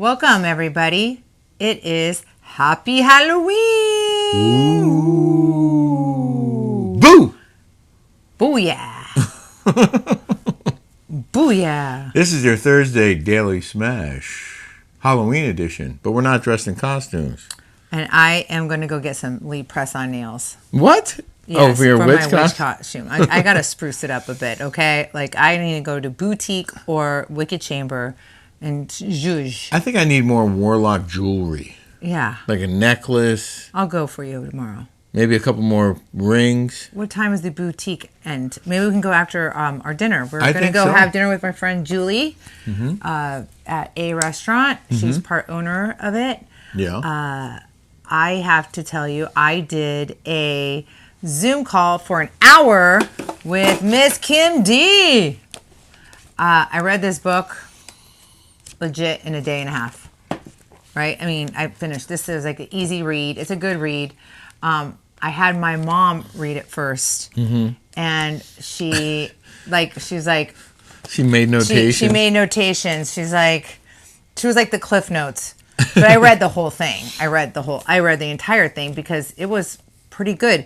Welcome, everybody. It is Happy Halloween. Ooh. Boo! Booyah. Booyah. This is your Thursday Daily Smash Halloween edition, but we're not dressed in costumes. And I am going to go get some Lee press-on nails. What? Yes, for your for witch my witch costume. I got to spruce it up a bit, okay? Like, I need to go to Boutique or Wicked Chamber and zhuzh. I think I need more warlock jewelry. Yeah. Like a necklace. I'll go for you tomorrow. Maybe a couple more rings. What time is the boutique end? Maybe we can go after our dinner. We're I going to think go so. have dinner with my friend Julie at a restaurant. She's part owner of it. Yeah. I have to tell you, I did a Zoom call for an hour with Miss Kim D. I read this book legit in a day and a half. Right? I mean, I finished. This is like an easy read. It's a good read. I had my mom read it first, and she's like, she made notations. She made notations. She was like the Cliff Notes. But I read the whole thing. I read the entire thing because it was pretty good.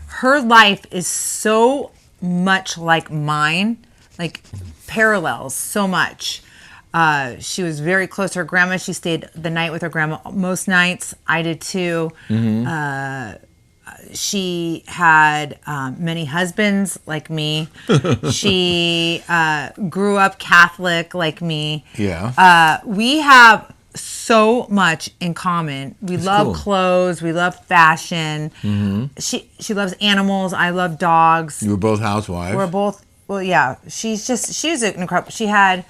Her life is so much like mine, like parallels so much. She was very close to her grandma. She stayed the night with her grandma most nights. I did too. She had many husbands like me. She grew up Catholic like me. Yeah. We have so much in common. We love cool. clothes. We love fashion. She loves animals. I love dogs. You were both housewives. We're both, well, yeah. She was an incredible, she had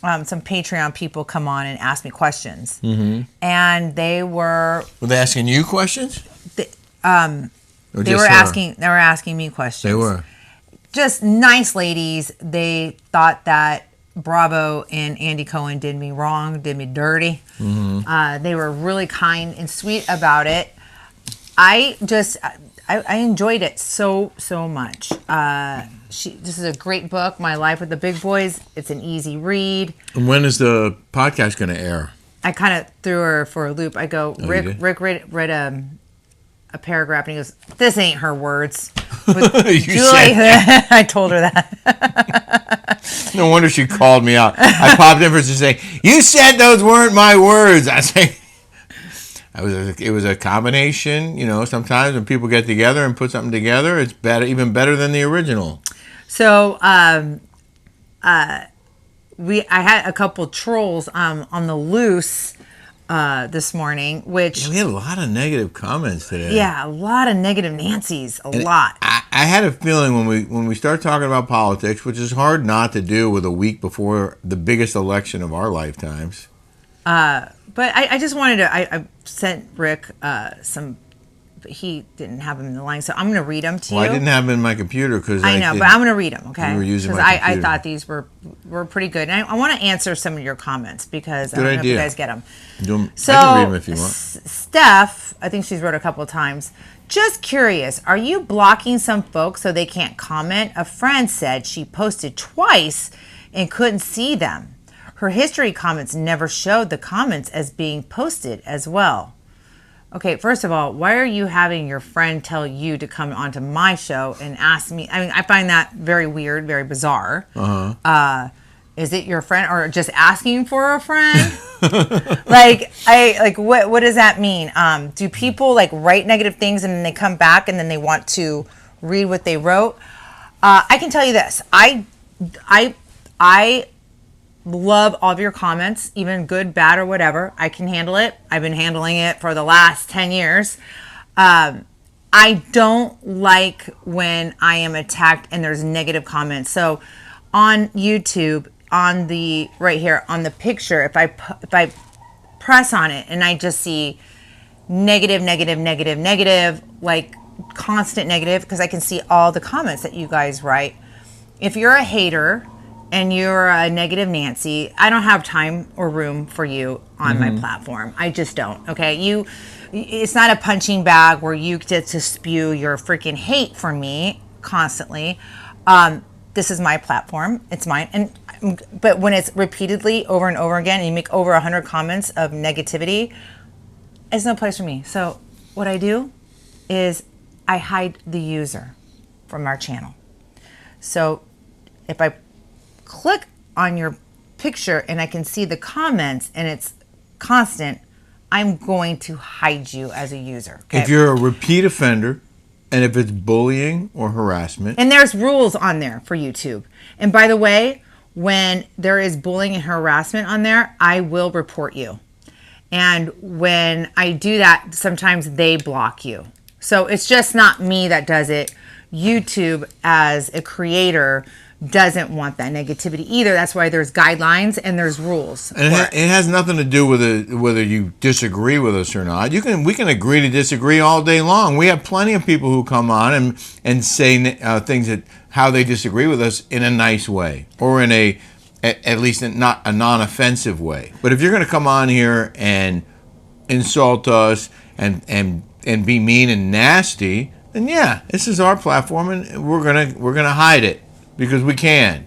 some Patreon people come on and ask me questions. And they were they asking you questions? they were asking me questions. They were. Just nice ladies. They thought that Bravo and Andy Cohen did me wrong, did me dirty. They were really kind and sweet about it. I enjoyed it so much. This is a great book, My Life with the Big Boys. It's an easy read. And when is the podcast going to air? I kind of threw her for a loop. I go, Rick read a paragraph and he goes, "This ain't her words." Julie, I told her that. No wonder she called me out. I popped in for to say, "You said those weren't my words." I say, it was a combination. You know, sometimes when people get together and put something together, it's better, even better than the original. So, I had a couple trolls on the loose this morning, which we had a lot of negative comments today. Yeah, a lot of negative Nancys, a lot. I had a feeling when we start talking about politics, which is hard not to do with a week before the biggest election of our lifetimes. But I just wanted to. I sent Rick some. But he didn't have them in the line, so I'm going to read them to you. I didn't have them in my computer because I know, but I'm going to read them, okay? You were using my computer. Because I thought these were pretty good. And I want to answer some of your comments because I don't know if you guys get them. So, I can read them if you want. Steph, I think she's wrote a couple of times. Just curious, are you blocking some folks so they can't comment? A friend said she posted twice and couldn't see them. Her history comments never showed the comments as being posted as well. Okay, first of all, why are you having your friend tell you to come onto my show and ask me? I mean, I find that very weird, very bizarre. Is it your friend or just asking for a friend? What does that mean? Do people write negative things and then they come back and then they want to read what they wrote? I can tell you this. I love all of your comments, even good, bad, or whatever. I can handle it. I've been handling it for the last 10 years. I don't like when I am attacked and there's negative comments. So on YouTube, on the right here on the picture, if I press on it and I just see negative, like constant negative, because I can see all the comments that you guys write. If you're a hater and you're a negative Nancy, I don't have time or room for you on my platform. I just don't, okay? It's not a punching bag where you get to spew your freaking hate for me constantly. this is my platform. It's mine. But when it's repeatedly over and over again, and you make over 100 comments of negativity, it's no place for me. So what I do is I hide the user from our channel. So if I click on your picture and I can see the comments and it's constant, I'm going to hide you as a user. Okay? If you're a repeat offender, and if it's bullying or harassment. And there's rules on there for YouTube. And by the way, when there is bullying and harassment on there, I will report you. And when I do that, sometimes they block you. So it's just not me that does it. YouTube, as a creator, doesn't want that negativity either. That's why there's guidelines and there's rules. And it has nothing to do with whether you disagree with us or not. We can agree to disagree all day long. We have plenty of people who come on and say things that how they disagree with us in a nice way, or in at least not a non-offensive way. But if you're going to come on here and insult us and be mean and nasty, then yeah, this is our platform, and we're gonna hide it. Because we can.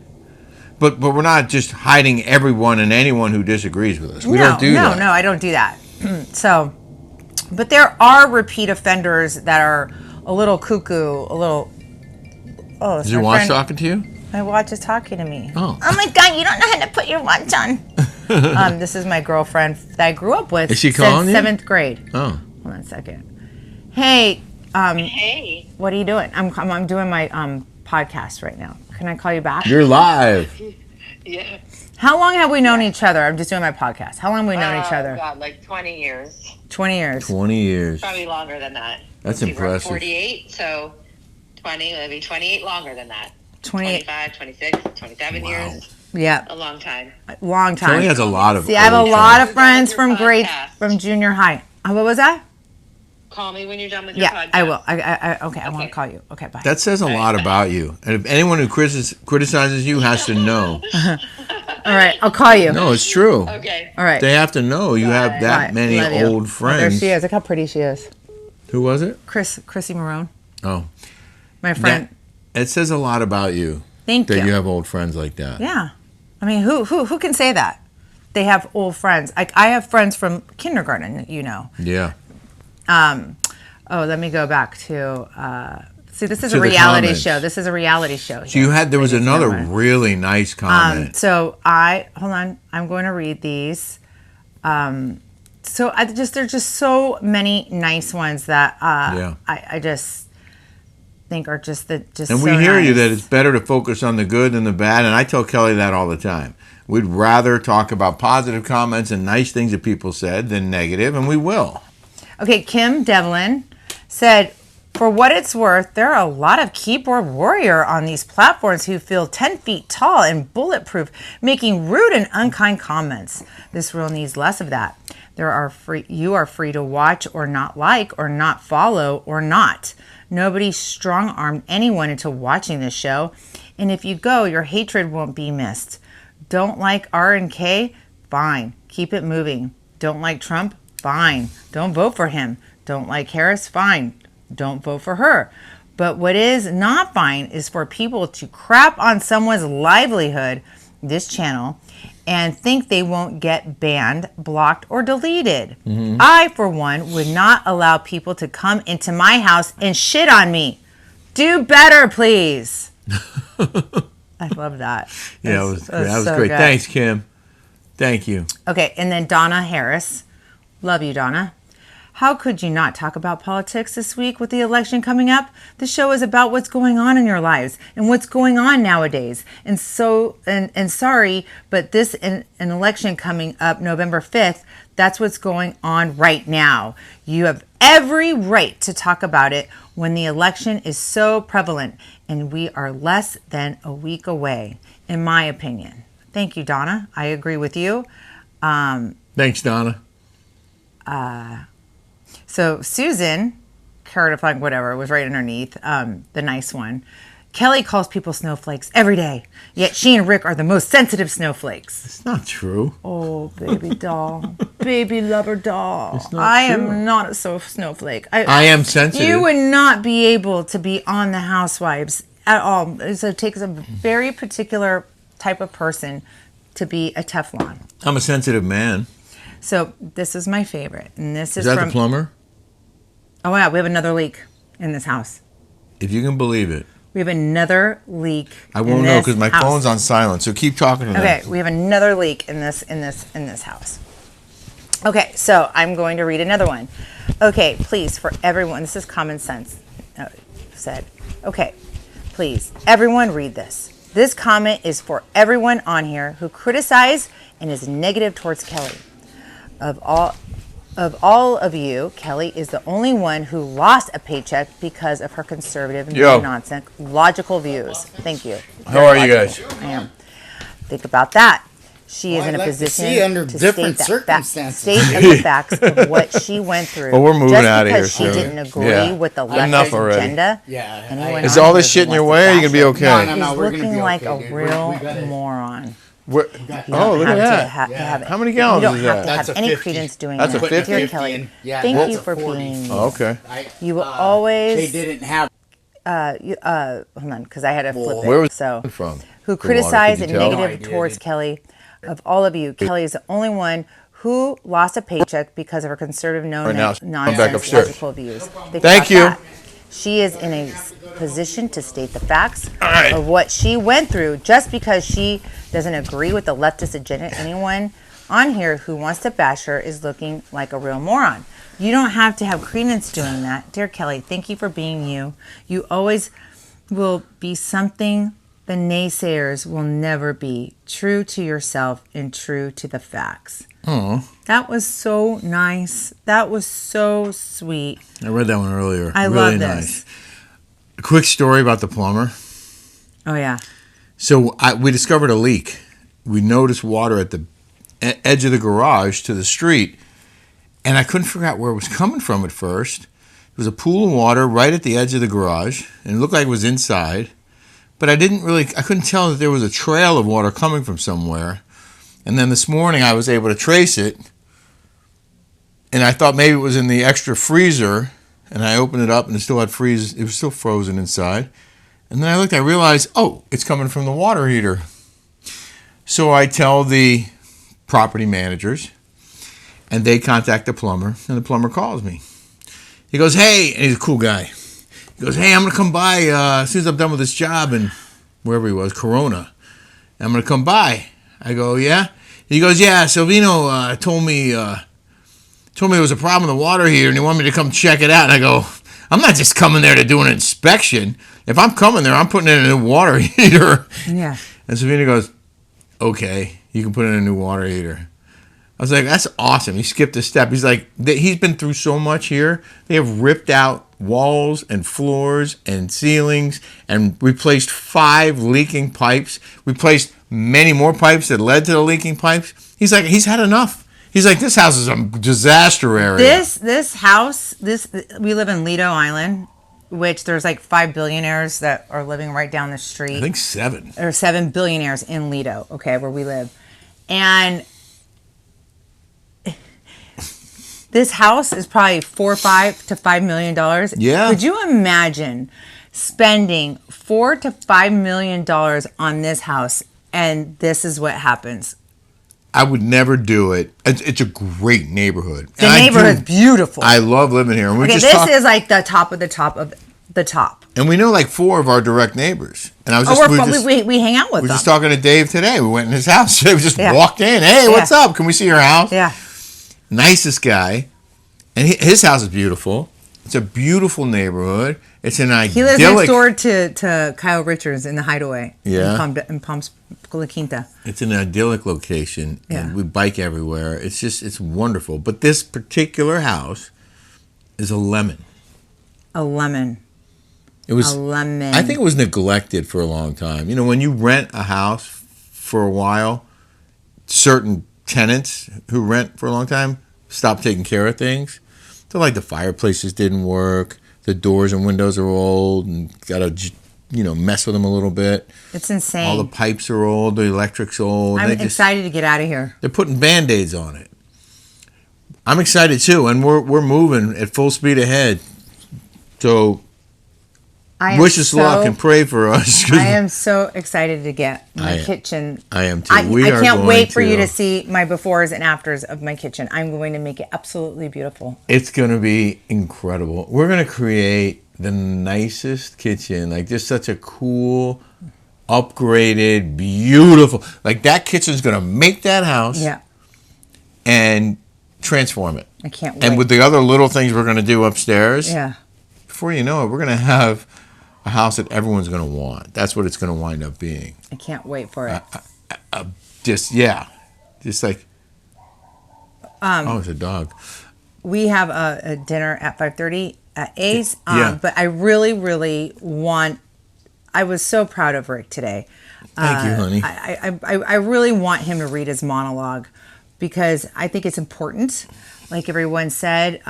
But we're not just hiding everyone and anyone who disagrees with us. We don't do that. No, I don't do that. So, but there are repeat offenders that are a little cuckoo, a little... Oh, is your watch talking to you? My watch is talking to me. Oh my God, you don't know how to put your watch on. This is my girlfriend that I grew up with is she calling since you? 7th grade. Oh. Hold on a second. Hey. Hey. What are you doing? I'm doing my podcast right now. Can I call you back? You're live. Yeah. How long have we known each other? I'm just doing my podcast. How long have we known each other? God, like 20 years. 20 years. 20 years. Probably longer than that. That's We're impressive. 48, so 20, maybe 28 longer than that. 28. 25, 26, 27 Wow. years. Yeah. A long time. Long time. Tony has a lot of. See, I have a lot of friends Your podcast. from junior high. What was that? Call me when you're done with your Yeah, podcast. I will. Okay, I want to call you. Okay, bye. That says a lot about you. And if anyone who criticizes you has to know. All right, I'll call you. No, it's true. Okay. All right. They have to know you have that Bye. many Love you. old Oh, friends. there she is. Look how pretty she is. Who was it? Chrissy Marone, Oh. my friend. It says a lot about you. Thank that you. you have old friends like that. Yeah. I mean, who can say that? They have old friends. I have friends from kindergarten, you know. Yeah. Oh, let me go back to. See, this is To a the reality comments. show. This is a reality show. So there was another really nice comment. So hold on. I'm going to read these. There's just so many nice ones that I just think are just and so we hear nice. you that it's better to focus on the good than the bad, and I tell Kelly that all the time. We'd rather talk about positive comments and nice things that people said than negative, and we will. Okay, Kim Devlin said, for what it's worth, there are a lot of keyboard warrior on these platforms who feel 10 feet tall and bulletproof, making rude and unkind comments. This world needs less of that. You are free to watch or not like or not follow or not. Nobody strong-armed anyone into watching this show. And if you go, your hatred won't be missed. Don't like R&K? Fine. Keep it moving. Don't like Trump? Fine. Don't vote for him. Don't like Harris? Fine. Don't vote for her. But what is not fine is for people to crap on someone's livelihood, this channel, and think they won't get banned, blocked, or deleted. Mm-hmm. I, for one, would not allow people to come into my house and shit on me. Do better, please. I love that. Yeah, that was great. Good. Thanks, Kim. Thank you. Okay, and then Donna Harris. Love you, Donna. How could you not talk about politics this week with the election coming up? The show is about what's going on in your lives and what's going on nowadays. And sorry, but this an election coming up November 5th, that's what's going on right now. You have every right to talk about it when the election is so prevalent, and we are less than a week away, in my opinion. Thank you, Donna. I agree with you. Thanks, Donna. So Susan, Carrot of whatever, was right underneath, the nice one. Kelly calls people snowflakes every day, yet she and Rick are the most sensitive snowflakes. It's not true. Oh, baby doll. Baby lover doll. It's not I true. am not a snowflake. I am sensitive. You would not be able to be on the Housewives. at all. So it takes a very particular type of person to be a Teflon. I'm a sensitive man. So this is my favorite, and this is Is that from the plumber? Oh yeah, we have another leak in this house. If you can believe it. We have another leak. I won't know because my phone's on silent. So keep talking to them. Okay, we have another leak in this house. Okay, so I'm going to read another one. Okay, please, for everyone, this is common sense. Said. Okay, please, everyone, read this. This comment is for everyone on here who criticize and is negative towards Kelly. Of all of you, Kelly is the only one who lost a paycheck because of her conservative and nonsense logical views. Thank you. How are you guys? I am. Think about that. She is in a position to different state circumstances. the facts of what she went through. Well, we're moving out of here just because she soon. didn't agree Yeah. with the Enough leftist already. agenda. Yeah. Is all this shit in your way, or are you going to be okay? He's we're gonna looking be like okay, a dude. real We got it. moron. Oh, look at that. How many gallons You don't is have to that? have That's a any 50. credence doing That's a that. 50? Dear Kelly, Yeah, thank that's you a for 40. being Oh, okay. You will always They didn't have. hold on, because I had to flip Where was it. So, it from? who The criticize water, and could you tell? negative No idea, towards dude. Kelly, of all of you, Kelly is the only one who lost a paycheck because of her conservative Right now, I'm back nonsense upstairs. logical views. Think Thank about you. that. She is in a position to state the facts right. of what she went through just because she doesn't agree with the leftist agenda. Anyone on here who wants to bash her is looking like a real moron. You don't have to have credence doing that. Dear Kelly, thank you for being you. You always will be something the naysayers will never be. True to yourself and true to the facts. Oh, That was so nice. That was so sweet. I read that one earlier. I really love this. nice. A quick story about the plumber. Oh, yeah. So we discovered a leak. We noticed water at the edge of the garage to the street, and I couldn't figure out where it was coming from at first. It was a pool of water right at the edge of the garage, and it looked like it was inside. But I couldn't tell that there was a trail of water coming from somewhere. And then this morning I was able to trace it, and I thought maybe it was in the extra freezer, and I opened it up and it was still frozen inside. And then I realized, oh, it's coming from the water heater. So I tell the property managers, and they contact the plumber, and the plumber calls me. He goes, hey, and he's a cool guy. He goes, hey, I'm going to come by as soon as I'm done with this job in wherever he was, Corona. I'm going to come by. I go, yeah? He goes, yeah, Silvino told me there was a problem with the water heater and he wanted me to come check it out. And I go, I'm not just coming there to do an inspection. If I'm coming there, I'm putting in a new water heater. Yeah. And Silvino goes, okay, you can put in a new water heater. I was like, that's awesome. He skipped a step. He's like, he's been through so much here. They have ripped out walls and floors and ceilings and replaced 5 leaking pipes. Replaced many more pipes that led to the leaking pipes. He's like, he's had enough. He's like, this house is a disaster area. This house, we live in Lido Island, which there's like 5 billionaires that are living right down the street. I think 7. Or 7 billionaires in Lido, okay, where we live. And this house is probably $5 to $5 million. Yeah. Could you imagine spending $4 to $5 million on this house, and this is what happens? I would never do it. It's a great neighborhood. The neighborhood's beautiful. I love living here. And okay, this is like the top of the top of the top. And we know like 4 of our direct neighbors. And I was we hang out with them. We were just talking to Dave today. We went in his house. We just Yeah. walked in. Hey, what's up? Can we see your house? Yeah. Nicest guy. And his house is beautiful. It's a beautiful neighborhood. It's an idyllic... He lives next door to Kyle Richards in the Hideaway. Yeah. In Palms La Quinta. It's an idyllic location. Yeah. And we bike everywhere. It's wonderful. But this particular house is a lemon. A lemon. It was A lemon. I think it was neglected for a long time. You know, when you rent a house for a while, certain tenants who rent for a long time stop taking care of things. So like the fireplaces didn't work, the doors and windows are old and got to mess with them a little bit. It's insane. All the pipes are old, the electric's old. I'm excited to get out of here. They're putting Band-Aids on it. I'm excited too, and we're moving at full speed ahead. So wish us luck and pray for us. 'Cause I am so excited to get my kitchen. I am too. I can't wait for you to to see my befores and afters of my kitchen. I'm going to make it absolutely beautiful. It's going to be incredible. We're going to create the nicest kitchen, like just such a cool, upgraded, beautiful. Like that kitchen's going to make that house and transform it. I can't wait. And with the other little things we're going to do upstairs, Yeah. before you know it, we're going to have a house that everyone's going to want. That's what it's going to wind up being. I can't wait for it. Just like, it's a dog. We have a dinner at 5:30 at A's. But I really, really want. I was so proud of Rick today. Thank you, honey. I really want him to read his monologue because I think it's important. Like everyone said,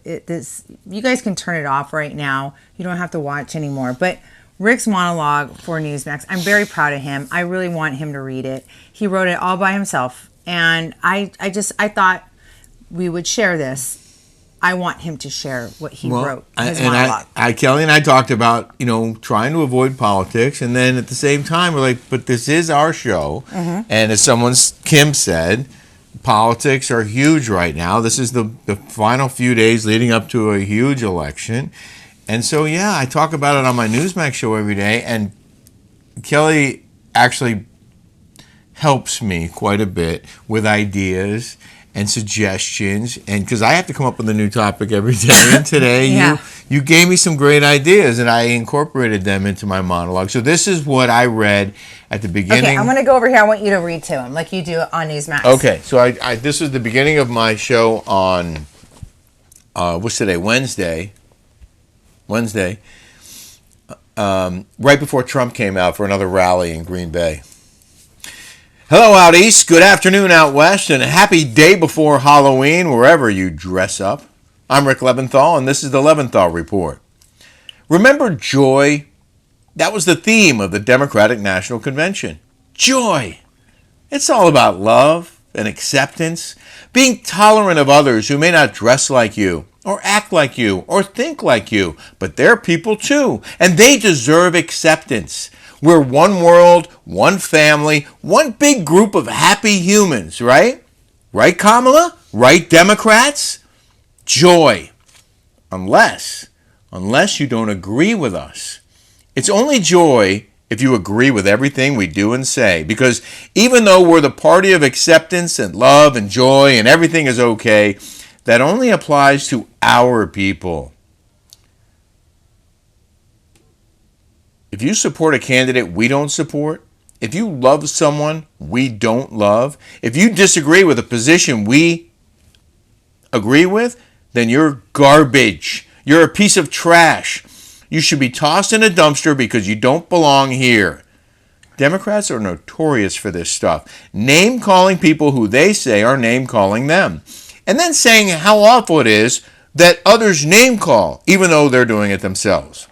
you guys can turn it off right now. You don't have to watch anymore. But Rick's monologue for Newsmax, I'm very proud of him. I really want him to read it. He wrote it all by himself. And I thought we would share this. I want him to share what he wrote, his monologue. Kelly and I talked about, trying to avoid politics. And then at the same time, we're like, but this is our show. Mm-hmm. And as Kim said, politics are huge right now. This is the final few days leading up to a huge election. And so, I talk about it on my Newsmax show every day. And Kelly actually helps me quite a bit with ideas and suggestions. And because I have to come up with a new topic every day. And today you gave me some great ideas and I incorporated them into my monologue. So this is what I read at the beginning. Okay, I'm going to go over here. I want you to read to him like you do on Newsmax. Okay, so I this is the beginning of my show on, what's today, Wednesday, right before Trump came out for another rally in Green Bay. Hello out east, good afternoon out west, and a happy day before Halloween wherever you dress up. I'm Rick Leventhal, and this is the Leventhal Report. Remember joy? That was the theme of the Democratic National Convention. Joy. It's all about love and acceptance, being tolerant of others who may not dress like you, or act like you, or think like you, but they're people too, and they deserve acceptance. We're one world, one family, one big group of happy humans, right? Right, Kamala? Right, Democrats? Joy. Unless you don't agree with us. It's only joy if you agree with everything we do and say. Because even though we're the party of acceptance and love and joy and everything is okay, that only applies to our people. If you support a candidate we don't support, if you love someone we don't love, if you disagree with a position we agree with, then you're garbage. You're a piece of trash. You should be tossed in a dumpster because you don't belong here. Democrats are notorious for this stuff. Name-calling people who they say are name-calling them. And then saying how awful it is that others name-call, even though they're doing it themselves.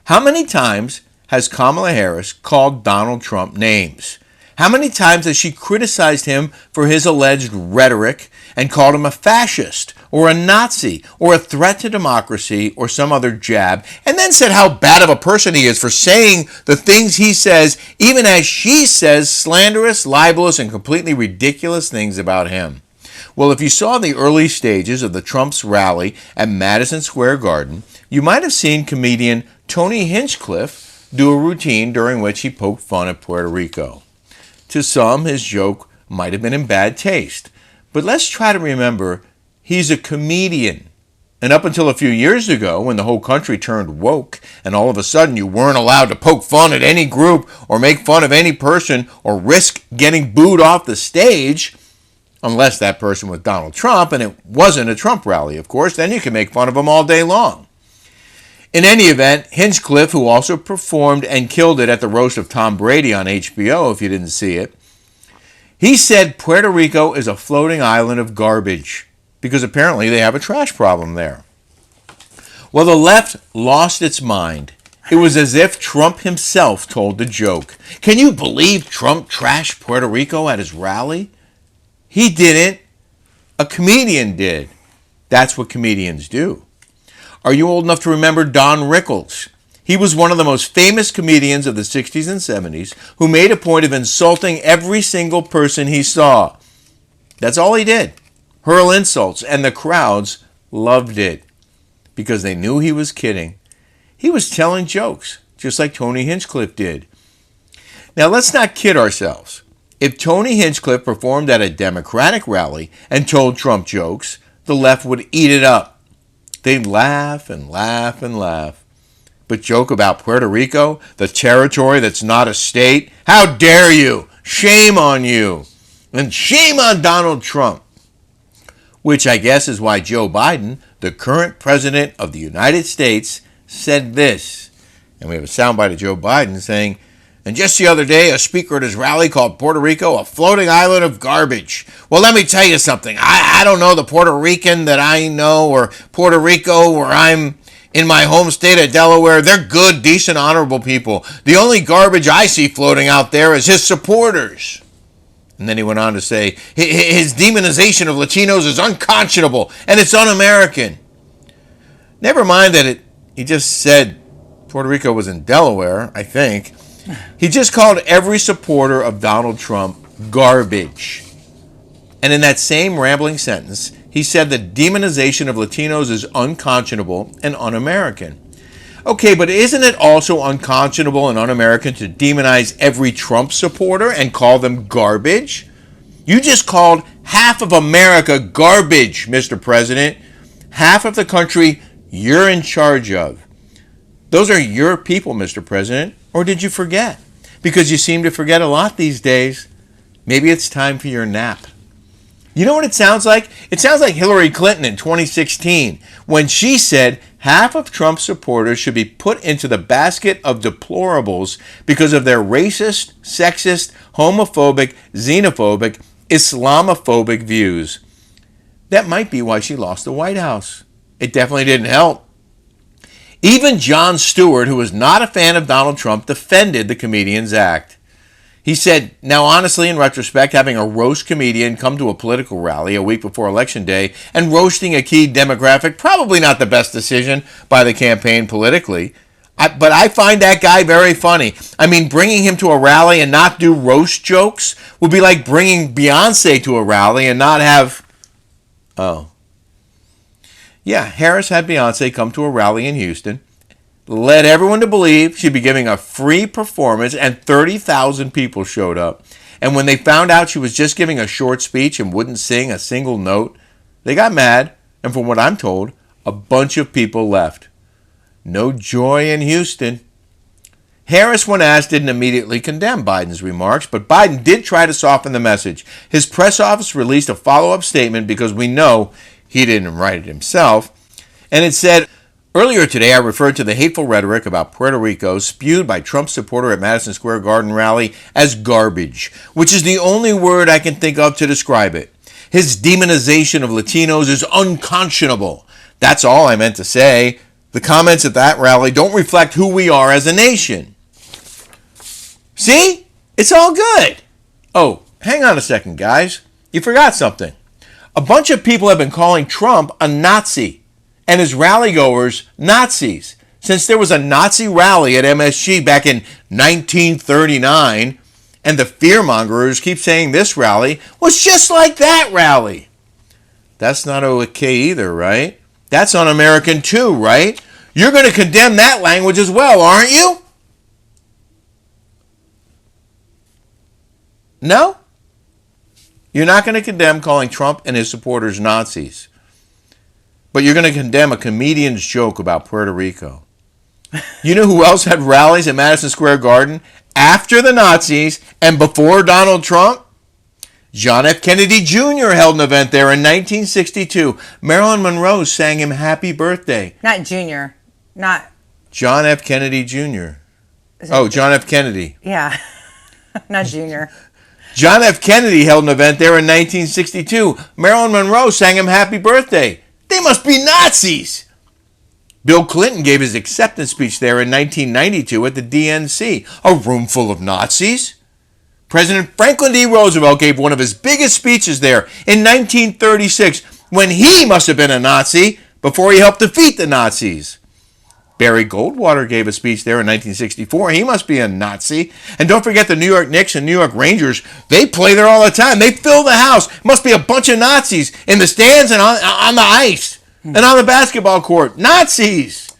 How many times has Kamala Harris called Donald Trump names? How many times has she criticized him for his alleged rhetoric and called him a fascist or a Nazi or a threat to democracy or some other jab, and then said how bad of a person he is for saying the things he says, even as she says slanderous, libelous, and completely ridiculous things about him? Well, if you saw the early stages of the Trump's rally at Madison Square Garden, you might have seen comedian Tony Hinchcliffe do a routine during which he poked fun at Puerto Rico. To some, his joke might have been in bad taste, but let's try to remember he's a comedian. And up until a few years ago, when the whole country turned woke, and all of a sudden you weren't allowed to poke fun at any group or make fun of any person or risk getting booed off the stage, unless that person was Donald Trump, and it wasn't a Trump rally, of course, then you can make fun of him all day long. In any event, Hinchcliffe, who also performed and killed it at the roast of Tom Brady on HBO, if you didn't see it, he said Puerto Rico is a floating island of garbage because apparently they have a trash problem there. Well, the left lost its mind. It was as if Trump himself told the joke. Can you believe Trump trashed Puerto Rico at his rally? He didn't. A comedian did. That's what comedians do. Are you old enough to remember Don Rickles? He was one of the most famous comedians of the 60s and 70s who made a point of insulting every single person he saw. That's all he did. Hurl insults, and the crowds loved it because they knew he was kidding. He was telling jokes, just like Tony Hinchcliffe did. Now, let's not kid ourselves. If Tony Hinchcliffe performed at a Democratic rally and told Trump jokes, the left would eat it up. They'd laugh and laugh and laugh. But joke about Puerto Rico, the territory that's not a state? How dare you? Shame on you. And shame on Donald Trump. Which I guess is why Joe Biden, the current president of the United States, said this. And we have a soundbite of Joe Biden saying, and just the other day, a speaker at his rally called Puerto Rico a floating island of garbage. Well, let me tell you something. I don't know the Puerto Rican that I know, or Puerto Rico where I'm in my home state of Delaware. They're good, decent, honorable people. The only garbage I see floating out there is his supporters. And then he went on to say, his demonization of Latinos is unconscionable and it's un-American. Never mind that he just said Puerto Rico was in Delaware, I think. He just called every supporter of Donald Trump garbage. And in that same rambling sentence, he said the demonization of Latinos is unconscionable and un-American. Okay, but isn't it also unconscionable and un-American to demonize every Trump supporter and call them garbage? You just called half of America garbage, Mr. President. Half of the country you're in charge of. Those are your people, Mr. President. Or did you forget? Because you seem to forget a lot these days. Maybe it's time for your nap. You know what it sounds like? It sounds like Hillary Clinton in 2016 when she said half of Trump's supporters should be put into the basket of deplorables because of their racist, sexist, homophobic, xenophobic, Islamophobic views. That might be why she lost the White House. It definitely didn't help. Even Jon Stewart, who was not a fan of Donald Trump, defended the comedian's act. He said, now honestly, in retrospect, having a roast comedian come to a political rally a week before Election Day and roasting a key demographic, probably not the best decision by the campaign politically. But I find that guy very funny. I mean, bringing him to a rally and not do roast jokes would be like bringing Beyonce to a rally and not have... Oh. Yeah, Harris had Beyonce come to a rally in Houston, led everyone to believe she'd be giving a free performance, and 30,000 people showed up. And when they found out she was just giving a short speech and wouldn't sing a single note, they got mad, and from what I'm told, a bunch of people left. No joy in Houston. Harris, when asked, didn't immediately condemn Biden's remarks, but Biden did try to soften the message. His press office released a follow-up statement because we know he didn't write it himself, and it said, earlier today I referred to the hateful rhetoric about Puerto Rico spewed by Trump supporter at Madison Square Garden rally as garbage, which is the only word I can think of to describe it. His demonization of Latinos is unconscionable. That's all I meant to say. The comments at that rally don't reflect who we are as a nation. See? It's all good. Oh, hang on a second, guys. You forgot something. A bunch of people have been calling Trump a Nazi and his rally-goers Nazis since there was a Nazi rally at MSG back in 1939, and the fearmongers keep saying this rally was just like that rally. That's not okay either, right? That's un-American too, right? You're going to condemn that language as well, aren't you? No? You're not going to condemn calling Trump and his supporters Nazis. But you're going to condemn a comedian's joke about Puerto Rico. You know who else had rallies at Madison Square Garden after the Nazis and before Donald Trump? John F. Kennedy Jr. held an event there in 1962. Marilyn Monroe sang him happy birthday. Not Junior. Not... John F. Kennedy Jr. Oh, John F. Kennedy. Yeah. Not Junior. John F. Kennedy held an event there in 1962. Marilyn Monroe sang him happy birthday. They must be Nazis. Bill Clinton gave his acceptance speech there in 1992 at the DNC, a room full of Nazis. President Franklin D. Roosevelt gave one of his biggest speeches there in 1936 when he must have been a Nazi before he helped defeat the Nazis. Barry Goldwater gave a speech there in 1964. He must be a Nazi. And don't forget the New York Knicks and New York Rangers. They play there all the time. They fill the house. Must be a bunch of Nazis in the stands and on the ice and on the basketball court. Nazis!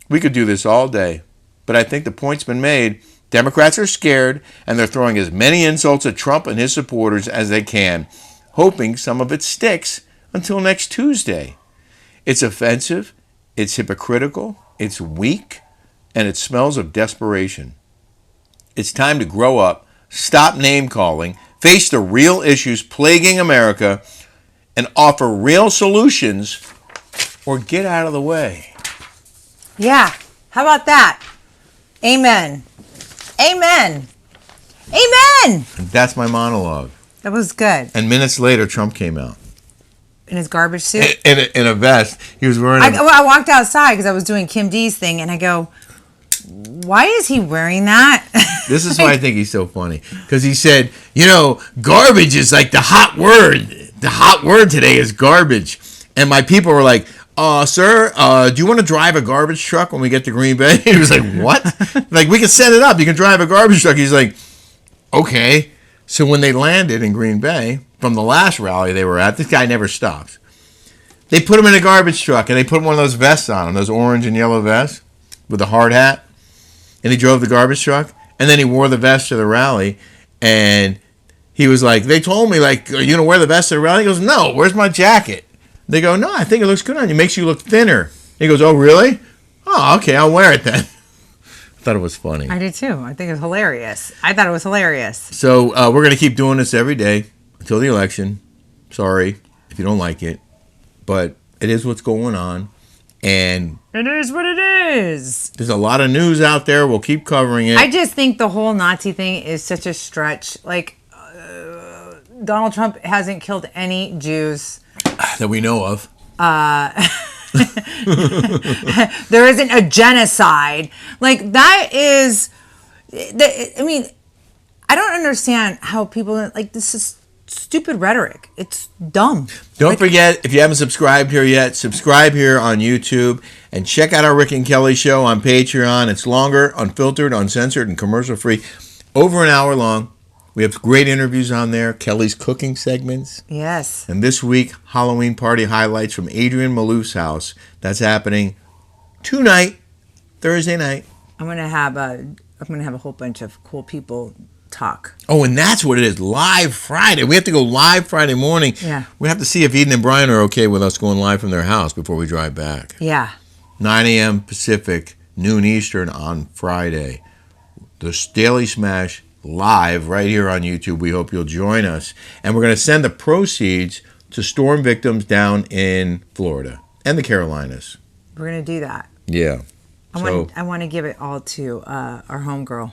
We could do this all day. But I think the point's been made. Democrats are scared, and they're throwing as many insults at Trump and his supporters as they can, hoping some of it sticks until next Tuesday. It's offensive. It's hypocritical, it's weak, and it smells of desperation. It's time to grow up, stop name-calling, face the real issues plaguing America, and offer real solutions, or get out of the way. Yeah. How about that? Amen. Amen. Amen. And that's my monologue. That was good. And minutes later, Trump came out. In his garbage suit? In a vest. He was wearing I walked outside because I was doing Kim D's thing, and I go, why is he wearing that? This is why I think he's so funny. Because he said, garbage is like the hot word. The hot word today is garbage. And my people were like, sir, do you want to drive a garbage truck when we get to Green Bay? He was like, what? Like, we can set it up. You can drive a garbage truck. He's like, okay. So when they landed in Green Bay, from the last rally they were at, this guy never stops. They put him in a garbage truck, and they put one of those vests on him, those orange and yellow vests with a hard hat. And he drove the garbage truck, and then he wore the vest to the rally. And he was like, they told me, like, are you going to wear the vest to the rally? He goes, no, where's my jacket? They go, no, I think it looks good on you. It makes you look thinner. He goes, oh, really? Oh, okay, I'll wear it then. I thought it was funny. I did too. I think it was hilarious. I thought it was hilarious. So we're going to keep doing this every day until the election. Sorry if you don't like it, but it is what's going on. And it is what it is. There's a lot of news out there. We'll keep covering it. I just think the whole Nazi thing is such a stretch. Like, Donald Trump hasn't killed any Jews that we know of. There isn't a genocide. Like, that is, I mean, I don't understand how people, like, this is stupid rhetoric. It's dumb. Don't forget, if you haven't subscribed here yet, subscribe here on YouTube and check out our Rick and Kelly show on Patreon. It's longer, unfiltered, uncensored, and commercial-free. Over an hour long. We have great interviews on there. Kelly's cooking segments. Yes. And this week, Halloween party highlights from Adrian Malouf's house. That's happening tonight, Thursday night. I'm gonna have a whole bunch of cool people talk. Oh, and that's what it is. Live Friday. We have to go live Friday morning. Yeah. We have to see if Eden and Brian are okay with us going live from their house before we drive back. Yeah. 9 a.m. Pacific, noon Eastern on Friday. The Daily Smash live right here on YouTube. We hope you'll join us. And we're going to send the proceeds to storm victims down in Florida and the Carolinas. We're going to do that. Yeah. I want to give it all to our homegirl.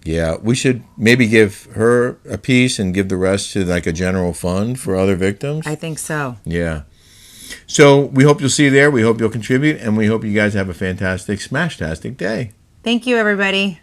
Yeah, we should maybe give her a piece and give the rest to like a general fund for other victims. I think so. Yeah. So we hope you'll see you there. We hope you'll contribute. And we hope you guys have a fantastic, smash-tastic day. Thank you, everybody.